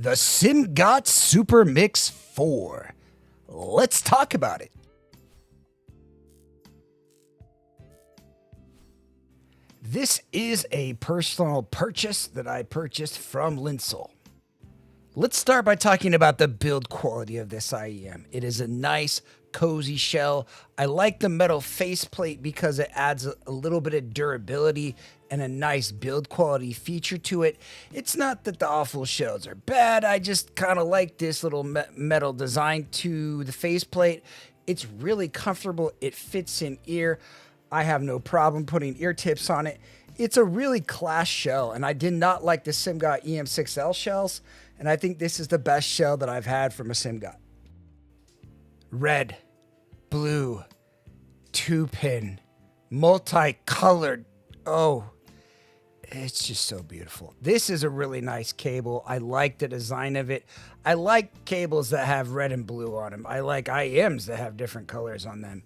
The Simgot Supermix 4. Let's talk about it. This is a personal purchase that I purchased from Linsel. Let's start by talking about the build quality of this IEM. It is a nice, cozy shell. I like the metal faceplate because it adds a little bit of durability and a nice build quality feature to it. It's not that the awful shells are bad. I just kind of like this little metal design to the faceplate. It's really comfortable. It fits in ear. I have no problem putting ear tips on it. It's a really class shell, and I did not like the Simgot EM6L shells, and I think this is the best shell that I've had from a Simgot. Red, blue, 2-pin, multicolored. Oh, it's just so beautiful. This is a really nice cable. I like the design of it. I like cables that have red and blue on them. I like IEMs that have different colors on them.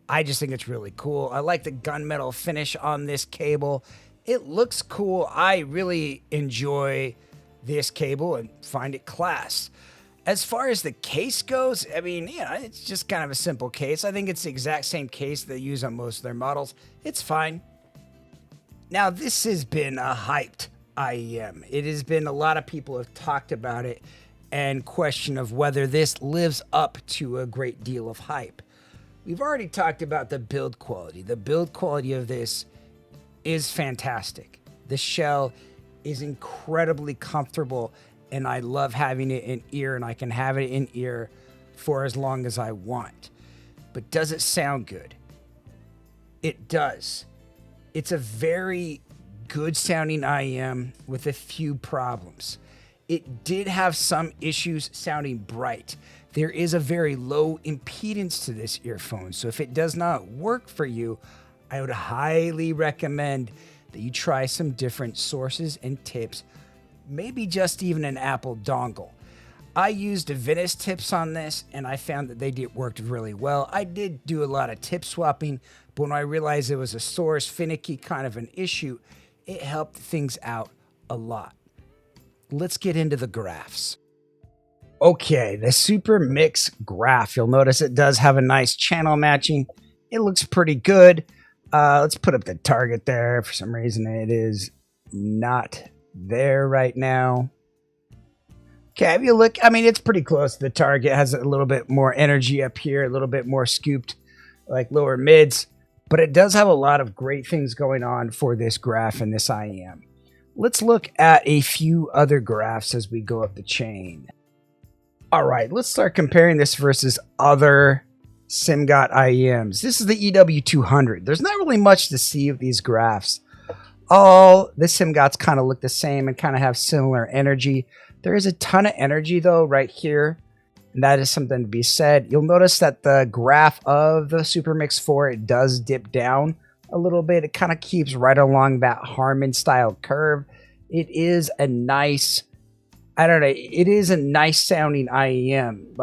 I just think it's really cool. I like the gunmetal finish on this cable. It looks cool. I really enjoy this cable and find it class. As far as the case goes, I mean, it's just kind of a simple case. I think it's the exact same case they use on most of their models. It's fine. Now, this has been a hyped IEM. It has been, a lot of people have talked about it and question of whether this lives up to a great deal of hype. We've already talked about the build quality. The build quality of this is fantastic. The shell is incredibly comfortable, and I love having it in ear, and I can have it in ear for as long as I want. But does it sound good? It does. It's a very good sounding IEM with a few problems. It did have some issues sounding bright. There is a very low impedance to this earphone, so if it does not work for you, I would highly recommend that you try some different sources and tips, maybe just even an Apple dongle. I used Venus tips on this, and I found that worked really well. I did do a lot of tip swapping, but when I realized it was a source, finicky kind of an issue, it helped things out a lot. Let's get into the graphs. Okay, the Supermix graph. You'll notice it does have a nice channel matching. It looks pretty good. Let's put up the target there. For some reason, it is not there right now. Okay, if you look, I mean, it's pretty close to the target. It has a little bit more energy up here, a little bit more scooped, like lower mids. But it does have a lot of great things going on for this graph and this IEM. Let's look at a few other graphs as we go up the chain. All right, let's start comparing this versus other Simgot IEMs. This is the EW200. There's not really much to see of these graphs. All the Simgots kind of look the same and kind of have similar energy. There is a ton of energy, though, right here, and that is something to be said. You'll notice that the graph of the Supermix 4, it does dip down a little bit. It kind of keeps right along that Harman-style curve. It is a nice... it is a nice sounding IEM.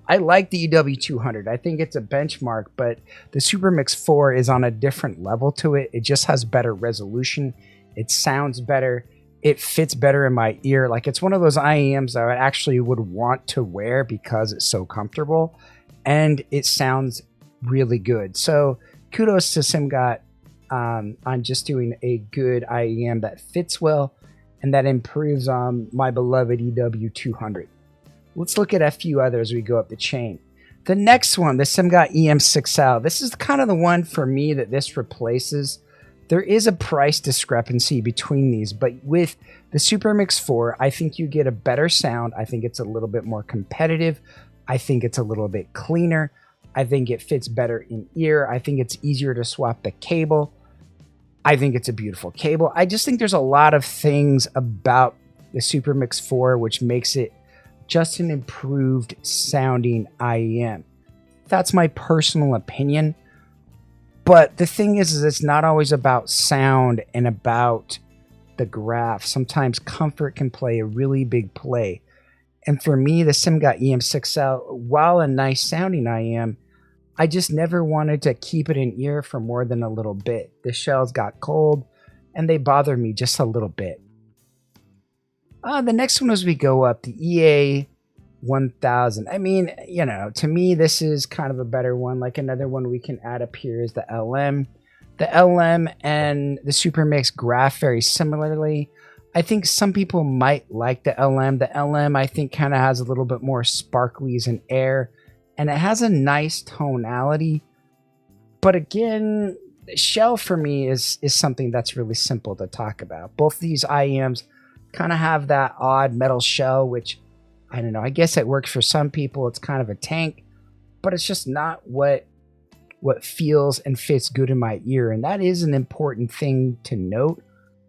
I like the EW200. I think it's a benchmark, but the Supermix 4 is on a different level to it. It just has better resolution. It sounds better. It fits better in my ear. It's one of those IEMs that I actually would want to wear because it's so comfortable and it sounds really good. So kudos to Simgot on just doing a good IEM that fits well and that improves on my beloved EW200. Let's look at a few others as we go up the chain. The next one, the Simgot EM6L. This is kind of the one for me that this replaces. There is a price discrepancy between these, but with the Supermix 4, I think you get a better sound. I think it's a little bit more competitive. I think it's a little bit cleaner. I think it fits better in ear. I think it's easier to swap the cable. I think it's a beautiful cable. I just think there's a lot of things about the Supermix 4 which makes it just an improved sounding IEM. That's my personal opinion. But the thing is it's not always about sound and about the graph. Sometimes comfort can play a really big play. And for me, the Simgot EM6L, while a nice sounding IEM, I just never wanted to keep it in ear for more than a little bit. The shells got cold and they bothered me just a little bit. The next one as we go up, the EA 1000. I mean, to me, this is kind of a better one. Like another one we can add up here is the LM. The LM and the Supermix graph very similarly. I think some people might like the LM. The LM, I think, kind of has a little bit more sparklies and air, and it has a nice tonality. But again, the shell for me is something that's really simple to talk about. Both these IEMs kind of have that odd metal shell, which I don't know. I guess it works for some people. It's kind of a tank, but it's just not what feels and fits good in my ear. And that is an important thing to note.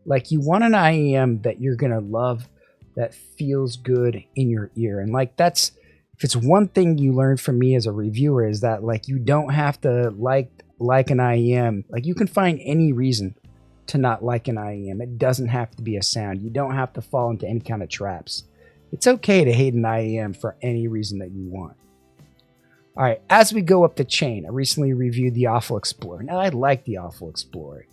Like, you want an IEM that you're going to love, that feels good in your ear. And like, if it's one thing you learned from me as a reviewer, is that like, you don't have to like an IEM. Like, you can find any reason to not like an IEM. It doesn't have to be a sound. You don't have to fall into any kind of traps. It's okay to hate an IEM for any reason that you want. All right, as we go up the chain, I recently reviewed the Awful Explorer. Now, I like the Awful Explorer.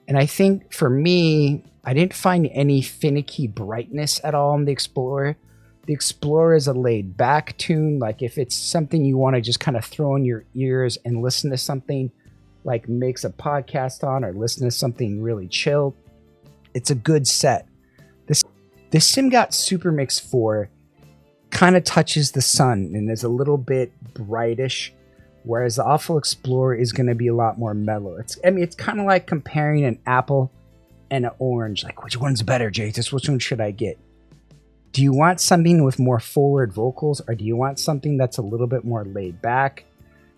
And I think for me, I didn't find any finicky brightness at all in the Explorer. The Explorer is a laid back tune. Like, if it's something you want to just kind of throw in your ears and listen to something, like mix a podcast on or listen to something really chill, it's a good set. The Simgot Supermix 4 kind of touches the sun and is a little bit brightish, whereas the Awful Explorer is going to be a lot more mellow. It's kind of like comparing an apple and an orange. Like, which one's better, Jatus? Which one should I get? Do you want something with more forward vocals, or do you want something that's a little bit more laid back,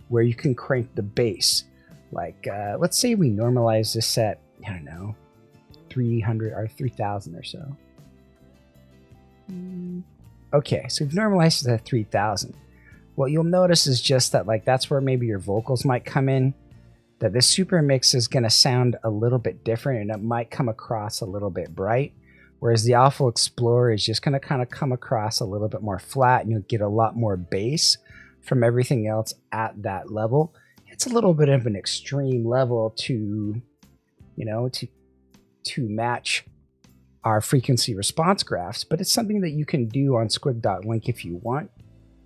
where you can crank the bass? Like, let's say we normalize this at, I don't know, 300 or 3,000 or so. Okay, so we've normalized it at 3,000. What you'll notice is just that, like, that's where maybe your vocals might come in. That this Supermix is going to sound a little bit different, and it might come across a little bit bright. Whereas the Awful Explorer is just going to kind of come across a little bit more flat, and you'll get a lot more bass from everything else at that level. It's a little bit of an extreme level to match our frequency response graphs, but it's something that you can do on squig.link if you want.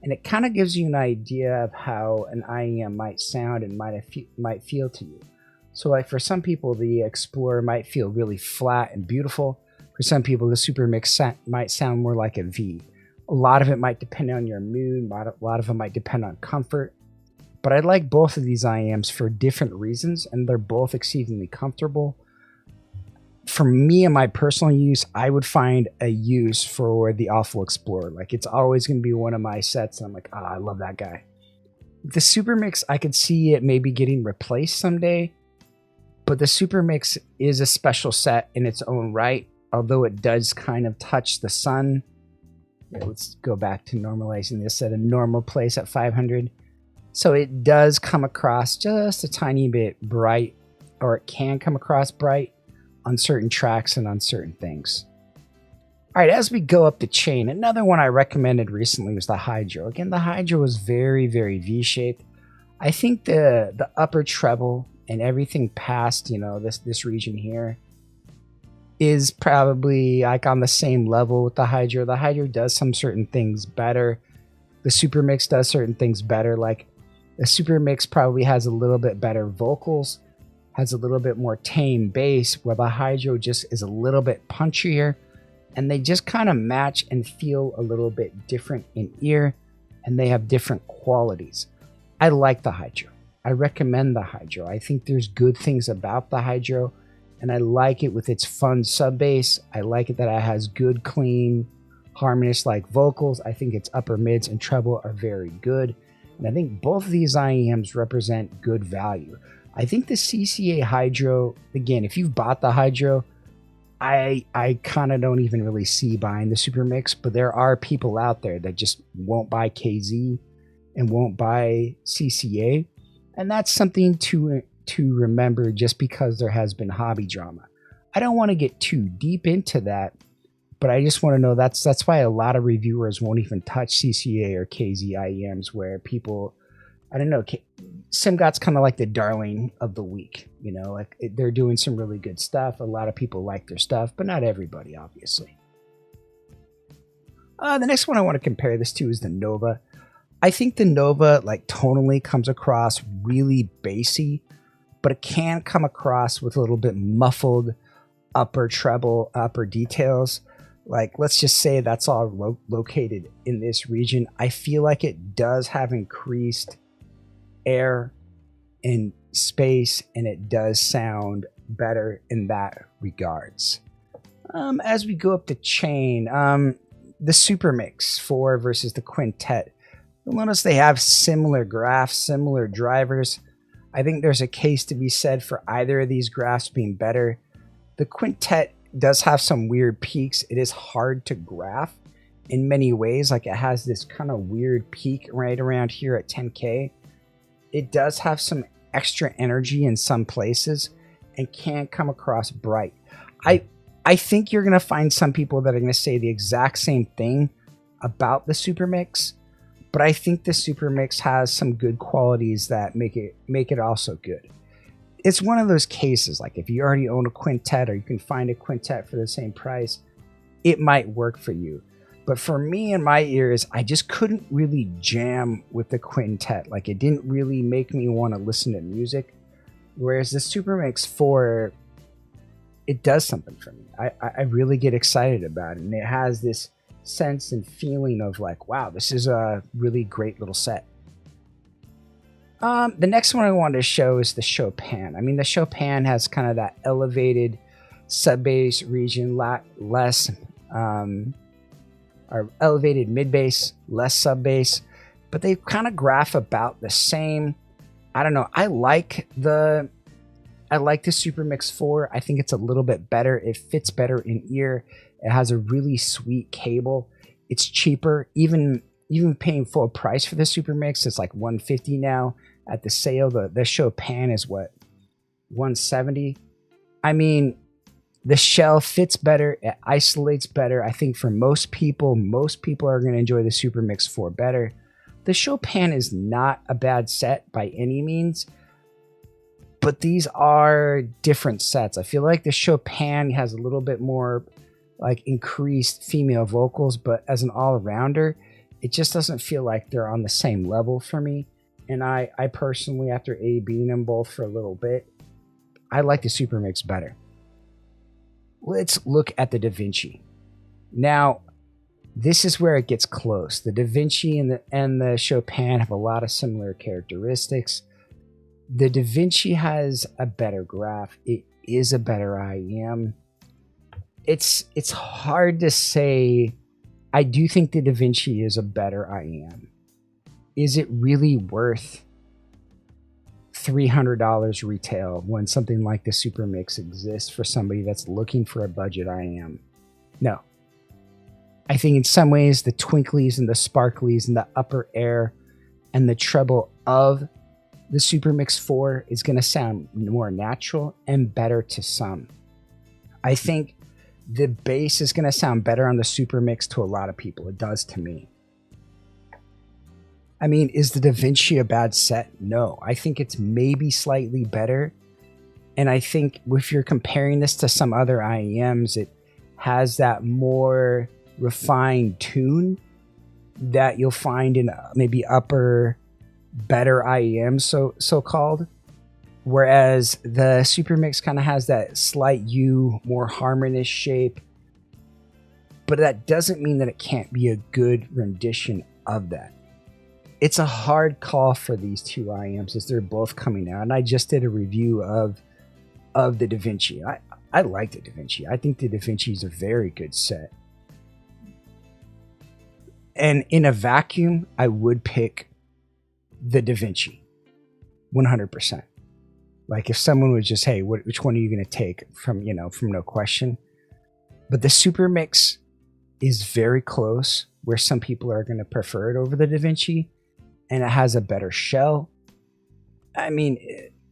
And it kind of gives you an idea of how an IEM might sound and might feel to you. So like, for some people, the Explorer might feel really flat and beautiful. For some people, the Supermix might sound more like a V. A lot of it might depend on your mood. A lot of it might depend on comfort. But I like both of these IEMs for different reasons, and they're both exceedingly comfortable. For me and my personal use, I would find a use for the Awful Explorer. Like, it's always going to be one of my sets, and I'm like, I love that guy. The Supermix, I could see it maybe getting replaced someday, but the Supermix is a special set in its own right, although it does kind of touch the sun. Yeah, let's go back to normalizing this at a normal place at 500. So it does come across just a tiny bit bright, or it can come across bright on certain tracks and on certain things. All right, as we go up the chain, another one I recommended recently was the Hydro. Again, the Hydro is very, very V-shaped. I think the upper treble and everything past, this region here is probably like on the same level with the Hydro. The Hydro does some certain things better. The Supermix does certain things better. Like, the Supermix probably has a little bit better vocals, has a little bit more tame bass, where the Hydro just is a little bit punchier, and they just kind of match and feel a little bit different in ear, and they have different qualities. I like the Hydro. I recommend the Hydro. I think there's good things about the Hydro, and I like it with its fun sub bass. I like it that it has good, clean, harmonious-like vocals. I think its upper mids and treble are very good, and I think both of these IEMs represent good value. I think the CCA Hydro, again, if you've bought the Hydro, I kind of don't even really see buying the Supermix, but there are people out there that just won't buy KZ and won't buy CCA, and that's something to remember, just because there has been hobby drama. I don't want to get too deep into that, but I just want to know that's why a lot of reviewers won't even touch CCA or KZ IEMs, where people, I don't know, Simgot's kind of like the darling of the week, like they're doing some really good stuff. A lot of people like their stuff, but not everybody, obviously. The next one I want to compare this to is the Nova. I think the Nova, like, tonally comes across really bassy, but it can come across with a little bit muffled upper treble, upper details. Like, let's just say that's all located in this region. I feel like it does have increased air and space, and it does sound better in that regards. As we go up the chain, the Supermix 4 versus the Quintet. You'll notice they have similar graphs, similar drivers. I think there's a case to be said for either of these graphs being better. The Quintet does have some weird peaks. It is hard to graph in many ways. Like, it has this kind of weird peak right around here at 10K. It does have some extra energy in some places and can come across bright. I think you're going to find some people that are going to say the exact same thing about the Supermix, but I think the Supermix has some good qualities that make it also good. It's one of those cases, like, if you already own a Quintet or you can find a Quintet for the same price, it might work for you. But for me and my ears, I just couldn't really jam with the Quintet. Like, it didn't really make me want to listen to music. Whereas the Supermix 4, it does something for me. I really get excited about it. And it has this sense and feeling of like, wow, this is a really great little set. The next one I wanted to show is the Chopin. I mean, the Chopin has kind of that elevated sub-bass region, less, or elevated mid-bass, less sub-bass, but they kind of graph about the same. I don't know. I like the Supermix 4. I think it's a little bit better. It fits better in ear. It has a really sweet cable. It's cheaper. Even paying full price for the Supermix, it's like $150 now. At the sale, the Chopin is what, $170. I mean, the shell fits better. It isolates better. I think for most people are going to enjoy the Supermix 4 better. The Chopin is not a bad set by any means, but these are different sets. I feel like the Chopin has a little bit more like increased female vocals, but as an all-arounder, it just doesn't feel like they're on the same level for me. And I personally, after A-B'ing them both for a little bit, I like the Supermix better. Let's look at the Da Vinci. Now, this is where it gets close. The Da Vinci and the Chopin have a lot of similar characteristics. The Da Vinci has a better graph. It is a better IEM. It's hard to say. I do think the Da Vinci is a better IEM. Is it really worth $300 retail when something like the Supermix exists for somebody that's looking for a budget IEM? No. I think in some ways the twinklies and the sparklies and the upper air and the treble of the Supermix 4 is going to sound more natural and better to some. I think the bass is going to sound better on the Supermix to a lot of people. It does to me. I mean, is the Da Vinci a bad set? No. I think it's maybe slightly better. And I think if you're comparing this to some other IEMs, it has that more refined tune that you'll find in maybe upper, better IEMs, so-called. Whereas the Supermix kind of has that slight U, more harmonious shape. But that doesn't mean that it can't be a good rendition of that. It's a hard call for these two IEMs as they're both coming out. And I just did a review of the Da Vinci. I like the Da Vinci. I think the Da Vinci is a very good set. And in a vacuum, I would pick the Da Vinci 100%. Like, if someone was just, hey, which one are you going to take from no question? But the Supermix is very close, where some people are going to prefer it over the Da Vinci. And it has a better shell. I mean,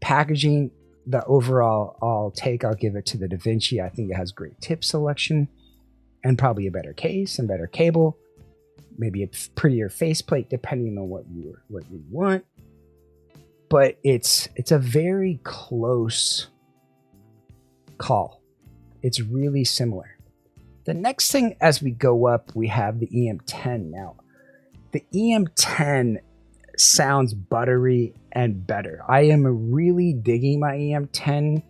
packaging, the overall I'll give it to the Da Vinci. I think it has great tip selection and probably a better case and better cable. Maybe a prettier faceplate depending on what you want. But it's a very close call. It's really similar. The next thing as we go up, we have the EM10. Now, the EM10 sounds buttery and better. I am really digging my EM10.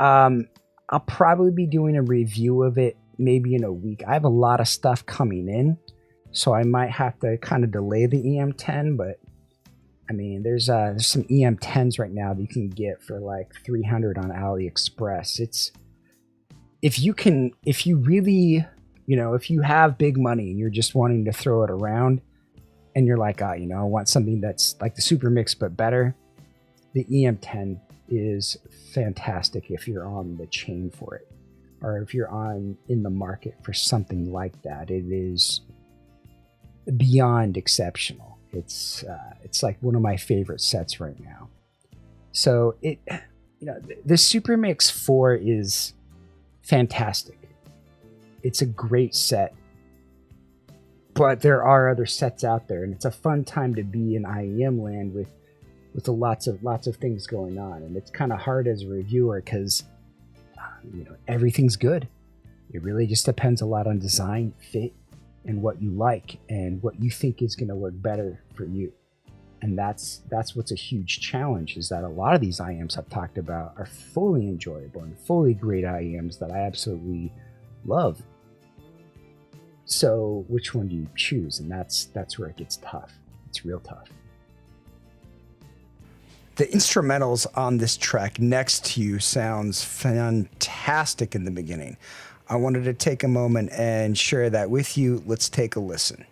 I'll probably be doing a review of it maybe in a week. I have a lot of stuff coming in, so I might have to kind of delay the EM10, but I mean, there's some EM10s right now that you can get for like $300 on AliExpress. If you really, if you have big money and you're just wanting to throw it around and you're like, I want something that's like the Supermix but better, the EM10 is fantastic if you're on the chain for it, or if you're in the market for something like that. It is beyond exceptional. It's like one of my favorite sets right now. So the Supermix 4 is fantastic. It's a great set, but there are other sets out there, and it's a fun time to be in IEM land with lots of things going on. And it's kind of hard as a reviewer because everything's good. It really just depends a lot on design, fit, and what you like and what you think is going to work better for you. And that's what's a huge challenge, is that a lot of these IEMs I've talked about are fully enjoyable and fully great IEMs that I absolutely love. So which one do you choose? And that's where it gets tough. It's real tough. The instrumentals on this track, Next to You, sounds fantastic in the beginning. I wanted to take a moment and share that with you. Let's take a listen.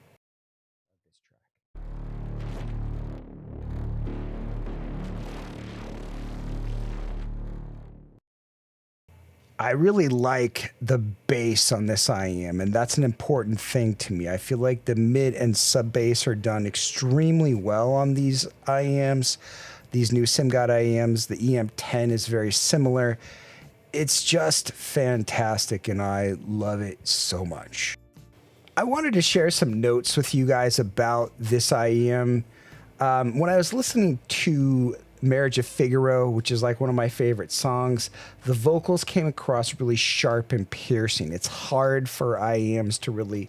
I really like the bass on this IEM, and that's an important thing to me. I feel like the mid and sub bass are done extremely well on these IEMs. These new Simgot IEMs, the EM10 is very similar. It's just fantastic, and I love it so much. I wanted to share some notes with you guys about this IEM. When I was listening to Marriage of Figaro, which is like one of my favorite songs, the vocals came across really sharp and piercing. It's hard for IEMs to really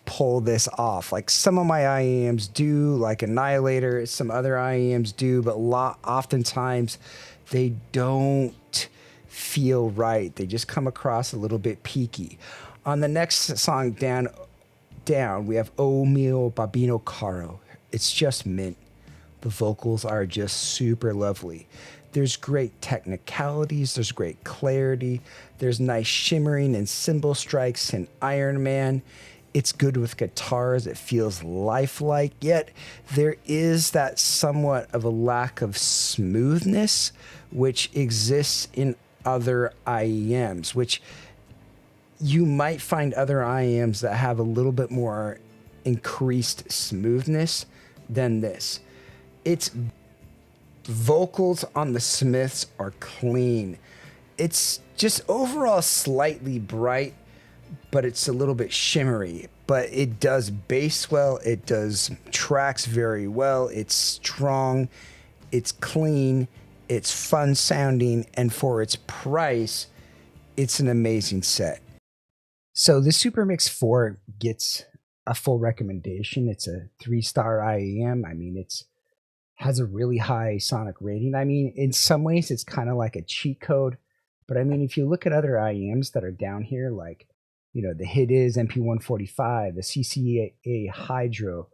pull this off. Like some of my IEMs do, like Annihilator, some other IEMs do, but oftentimes they don't feel right. They just come across a little bit peaky. On the next song down, we have O Mio Babino Caro. It's just mint. The vocals are just super lovely. There's great technicalities, there's great clarity, there's nice shimmering and cymbal strikes in Iron Man. It's good with guitars, it feels lifelike, yet there is that somewhat of a lack of smoothness which exists in other IEMs, which you might find other IEMs that have a little bit more increased smoothness than this. Its vocals on the Smiths are clean. It's just overall slightly bright, but it's a little bit shimmery. But it does bass well, it does tracks very well, it's strong, it's clean, it's fun sounding, and for its price, it's an amazing set. So the Supermix 4 gets a full recommendation. It's a 3-star IEM. I mean, has a really high sonic rating. I mean, in some ways it's kind of like a cheat code, but I mean, if you look at other IEMs that are down here, like, the Hit Is MP145, the CCA Hydro,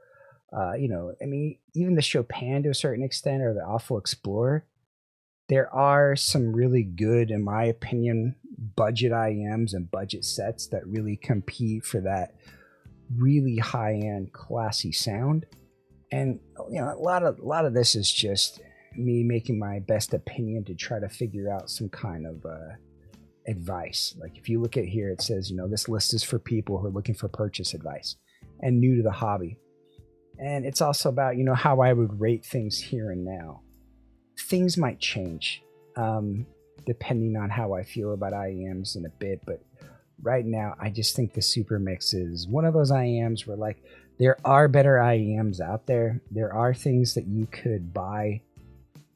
I mean, even the Chopin to a certain extent, or the Awful Explorer, there are some really good, in my opinion, budget IEMs and budget sets that really compete for that really high-end, classy sound. And a lot of this is just me making my best opinion to try to figure out some kind of advice. Like if you look at here, it says, this list is for people who are looking for purchase advice and new to the hobby. And it's also about, how I would rate things here and now. Things might change depending on how I feel about IEMs in a bit, but right now I just think the Supermix is one of those IEMs where, like, there are better IEMs out there. There are things that you could buy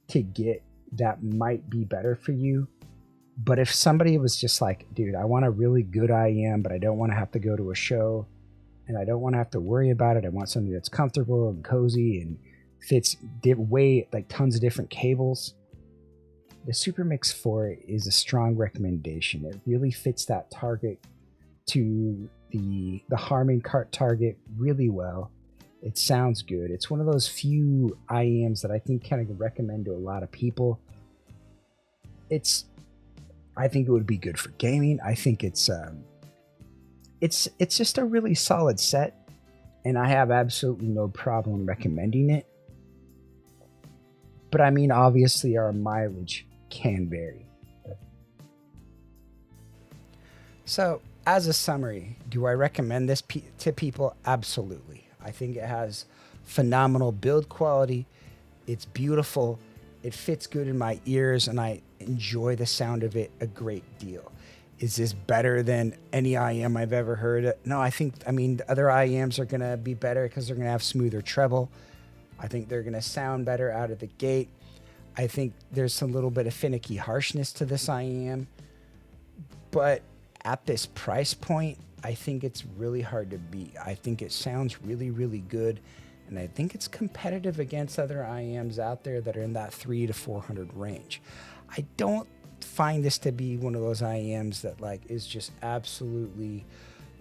to get that might be better for you. But if somebody was just like, dude, I want a really good IEM, but I don't want to have to go to a show and I don't want to have to worry about it. I want something that's comfortable and cozy and fits way like tons of different cables. The Supermix 4 is a strong recommendation. It really fits that target to the Harman target really well. It sounds good. It's one of those few IEMs that I think kind of recommend to a lot of people. I think it would be good for gaming. I think it's just a really solid set, and I have absolutely no problem recommending it. But I mean, obviously, our mileage can vary. So, as a summary, do I recommend this to people? Absolutely. I think it has phenomenal build quality. It's beautiful. It fits good in my ears, and I enjoy the sound of it a great deal. Is this better than any IEM I've ever heard? No, the other IEMs are going to be better because they're going to have smoother treble. I think they're going to sound better out of the gate. I think there's a little bit of finicky harshness to this IEM. But at this price point, I think it's really hard to beat. I think it sounds really, really good. And I think it's competitive against other IEMs out there that are in that $300 to $400 range. I don't find this to be one of those IEMs that like is just absolutely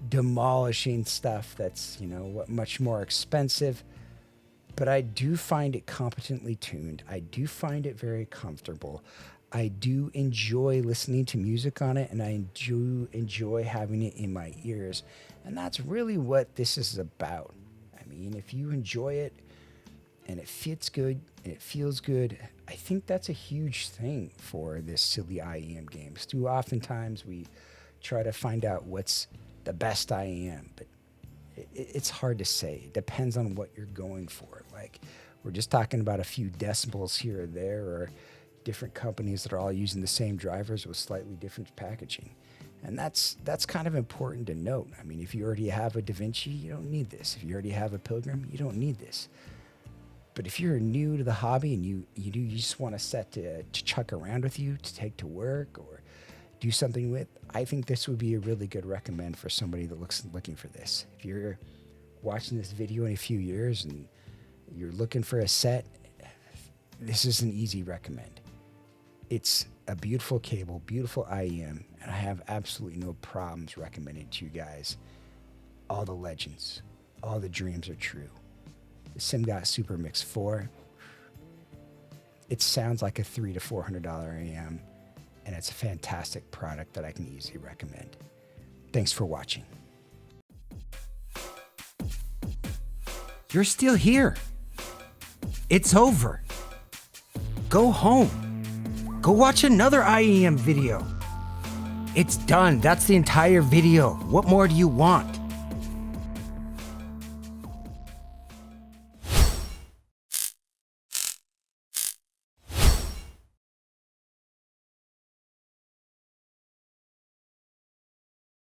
demolishing stuff that's, much more expensive. But I do find it competently tuned. I do find it very comfortable. I do enjoy listening to music on it, and I do enjoy having it in my ears. And that's really what this is about. I mean, if you enjoy it and it fits good and it feels good, I think that's a huge thing for this silly IEM games. Too oftentimes we try to find out what's the best IEM, but it's hard to say. It depends on what you're going for. Like, we're just talking about a few decibels here or there, or different companies that are all using the same drivers with slightly different packaging. And that's kind of important to note. I mean, if you already have a Da Vinci, you don't need this. If you already have a Pilgrim, you don't need this. But if you're new to the hobby and you just want a set to chuck around with you, to take to work or do something with, I think this would be a really good recommend for somebody that looking for this. If you're watching this video in a few years and you're looking for a set, this is an easy recommend. It's a beautiful cable, beautiful IEM, and I have absolutely no problems recommending it to you guys. All the legends, all the dreams are true. The Simgot Supermix 4, it sounds like a $300 to $400 IEM, and it's a fantastic product that I can easily recommend. Thanks for watching. You're still here. It's over. Go home. Go watch another IEM video. It's done. That's the entire video. What more do you want?